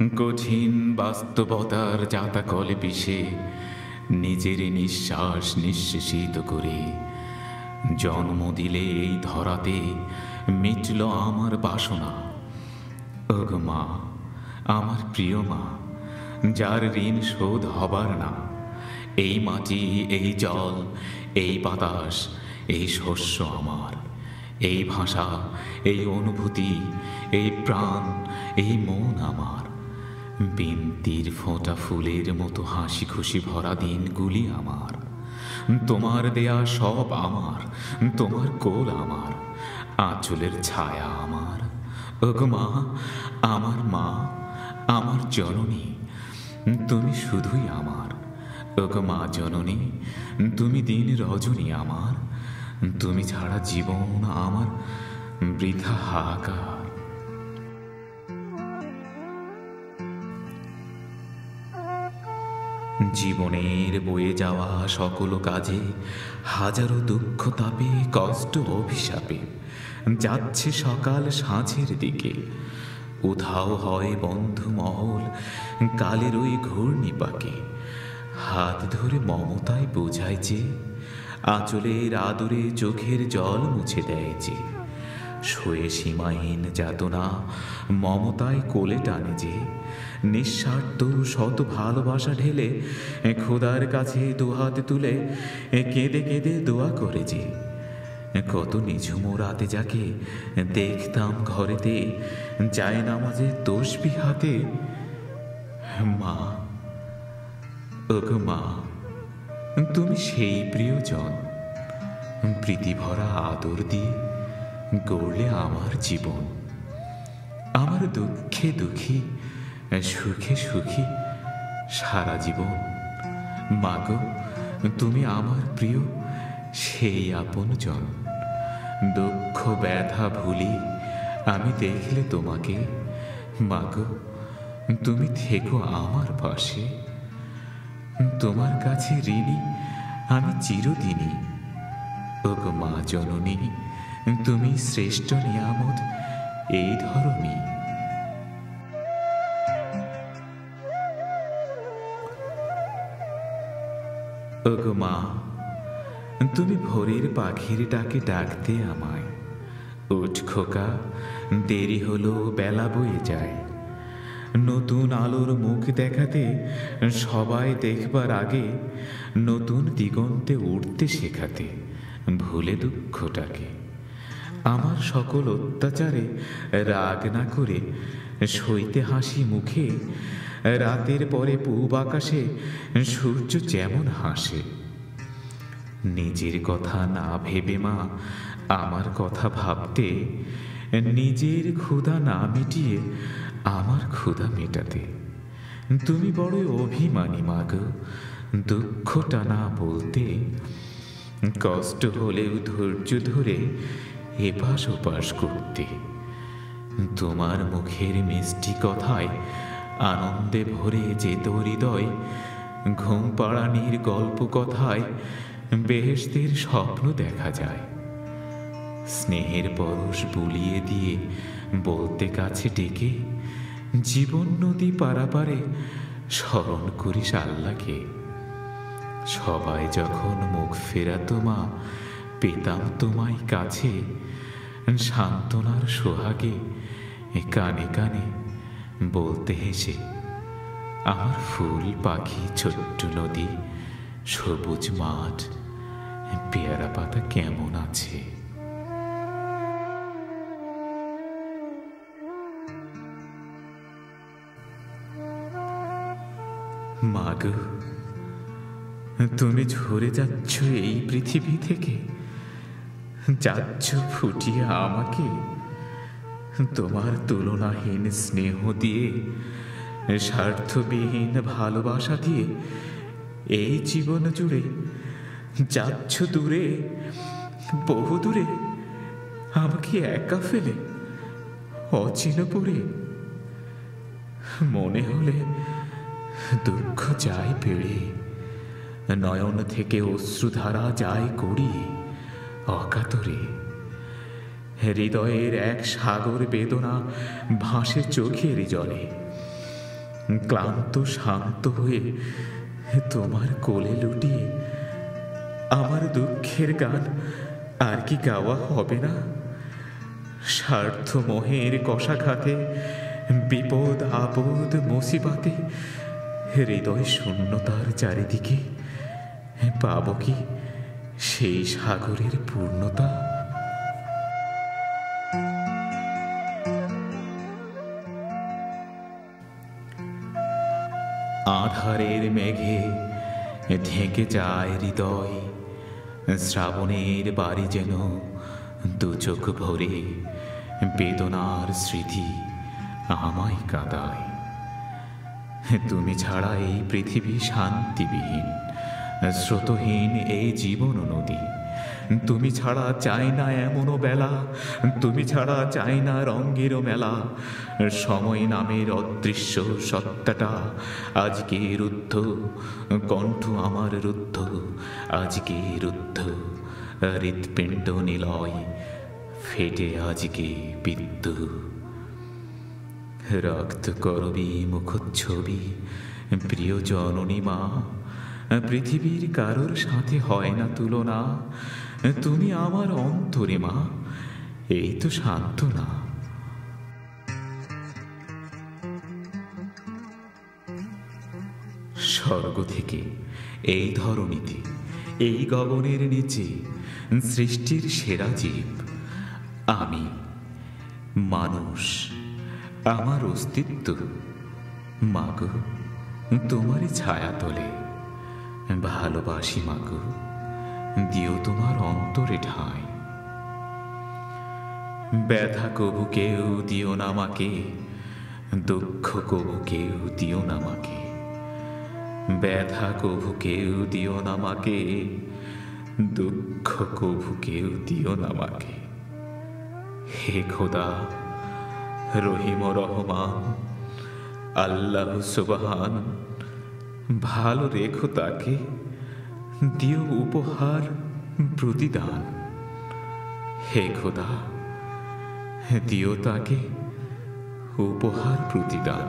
কঠিন বাস্তবতার জাতাকলে পিষে নিজের নিঃশ্বাস নিঃশেষিত করে জন্ম দিলে এই ধরাতে মিটল আমার বাসনা। ওগো মা, আমার প্রিয় মা, যার ঋণ শোধ হবার না। এই মাটি, এই জল, এই বাতাস, এই শস্য আমার, এই ভাষা, এই অনুভূতি, এই প্রাণ, এই মন আমার। বিনতির ফোঁটা ফুলের মতো হাসি খুশি ভরা দিনগুলি আমার। তোমার দেয়া সব আমার, তোমার কোল আমার, আঁচলের ছায়া আমার। ওগো মা, আমার মা, আমার জননী, তুমি শুধুই আমার। ওগো মা জননী, তুমি দিন রজনী আমার। তুমি ছাড়া জীবন আমার বৃথা হাহাকার। জীবনের বয়ে যাওয়া সকল কাজে হাজারো দুঃখ তাপে কষ্ট অভিশাপে যাচ্ছে সকাল সাঁঝের দিকে। উধাও হয় বন্ধু মহল কালের ওই ঘূর্ণিপাকে। হাত ধরে মমতায় বোঝায় যে, আঁচলের আদরে চোখের জল মুছে দেয় যে। শোয়ে সীমাহীন যাতনা মমতায় কোলে টানে যে। নিঃস্বার্থ শত ভালোবাসা ঢেলে খোদার কাছে দুহাত তুলে কেঁদে কেঁদে দোয়া করে যে। কত নিঝুম রাতে যাকে দেখতাম ঘরেতে যায় নামাজে তসবিহ হাতে। মা, ওগো মা, তুমি সেই প্রিয়জন, প্রীতি ভরা আদর দিয়ে গড়লে আমার জীবন। আমার দুঃখে দুঃখী, সুখে সুখী সারা জীবন। মাগো, তুমি আমার প্রিয় সেই আপনজন। দুঃখ ব্যথা ভুলি আমি দেখলে তোমাকে। মাগো, তুমি থেকো আমার পাশে। তোমার কাছে ঋণী আমি চিরদিনই। ওগো মা জননী, তুমি শ্রেষ্ঠ নিয়ামত এই ধরনী। ওগো মা, তুমি ভোরের পাখির ডাকে ডাকতে আমায়। উঠ খোকা, দেরি হলো বেলা বয়ে যায়। নতুন আলোর মুখ দেখাতে সবাই দেখবার আগে নতুন দিগন্তে উঠতে শেখাতে ভুলে দুঃখটাকে। আমার সকল অত্যাচারে রাগ না করে সইতে হাসি মুখে। রাতের পরে পূব আকাশে সূর্য যেমন হাসে। নিজের কথা না ভেবে মা আমার কথা ভাবতে, নিজের ক্ষুধা না মিটিয়ে আমার ক্ষুধা মেটাতে। তুমি বড়ই অভিমানী মাগো, দুঃখটা না বলতে। কষ্ট হলেও ধৈর্য ধরে এপাশ ওপাশ করতে। তোমার মুখের মিষ্টি কথায় আনন্দে ভরে যেত হৃদয়। ঘুম পাড়ানির গল্প কথায় বেহেশতের স্বপ্ন দেখা যায়। স্নেহের পরশ বুলিয়ে দিয়ে বলতে কাছে ডেকে, জীবন নদী পারাপারে স্মরণ করিস আল্লাহকে। সবাই যখন মুখ ফেরাতো মা পেতাম তোমায় কাছে। সান্ত্বনার সোহাগে কানে কানে বলতে হেসে, আমার ফুল পাখি ছোট্ট নদী সবুজ মাঠ পেয়ারা পাতা কেমন আছে। মাগো, তুমি ঝরে যাচ্ছ এই পৃথিবী থেকে, যাচ্ছ ফুটিয়ে আমাকে তোমার তুলনাহীন স্নেহ দিয়ে, স্বার্থবিহীন ভালোবাসা দিয়ে। এই জীবন জুড়ে যাচ্ছ দূরে, বহু দূরে, আমাকে একা ফেলে অচিনপুরে। মনে হলে দুঃখ যায় বেড়ে, নয়ন থেকে অশ্রুধারা যায় গড়িয়ে অকাতরে। হৃদয়ের এক সাগর বেদনা ভাসে চোখের জলে। ক্লান্ত শান্ত হয়ে তোমার কোলে লুটিয়ে আমার দুঃখের গান আর কি গাওয়া হবে না? স্বার্থ মোহের কষাঘাতে, বিপদ আপদ মুসিবতে, হৃদয় শূন্যতার চারিদিকে পাব কি সেই সাগরের পূর্ণতা? আধারের মেঘে ঢেকে যায় হৃদয়, শ্রাবণের বাড়ি যেন দু চোখ ভরে বেদনার স্মৃতি আমায় কাঁদায়। তুমি ছাড়া এই পৃথিবী শান্তিবিহীন, স্রোতহীন এই জীবন নদী। তুমি ছাড়া চাই না এমনও বেলা, তুমি ছাড়া চাই না রঙ্গেরও মেলা। সময় নামের অদৃশ্য সত্তাটা আজকে রুদ্ধ, কণ্ঠ আমার রুদ্ধ, আজকে রুদ্ধ। হৃৎপিণ্ড নিলয় ফেটে আজকে বিদ্যু। রক্ত করবি মুখচ্ছবি প্রিয় জননী মা, পৃথিবীর কারোর সাথে হয় না তুলনা। তুমি আমার অন্তরে মা, এই তো সান্ত্বনা। স্বর্গ থেকে এই ধরণীতে, এই গগনের নিচে সৃষ্টির সেরা জীব আমি, মানুষ, আমার অস্তিত্ব। মাগো তোমারই ছায়া তোলে ভালোবাসি মাগো, দিও তোমার অন্তরে ঠাঁই। ব্যথা কবু কেউ দিও না আমাকে, দুঃখ কবু কেউ দিও না আমাকে। ব্যথা কবু কেউ দিও না আমাকে, দুঃখ কবু কেউ দিও না আমাকে। হে খোদা, রহিম রহমান, আল্লাহ সুবহান, ভালো রেখো তাকে, দিও উপহার প্রতিদান। হে খোদা, দিও তাকে উপহার প্রতিদান।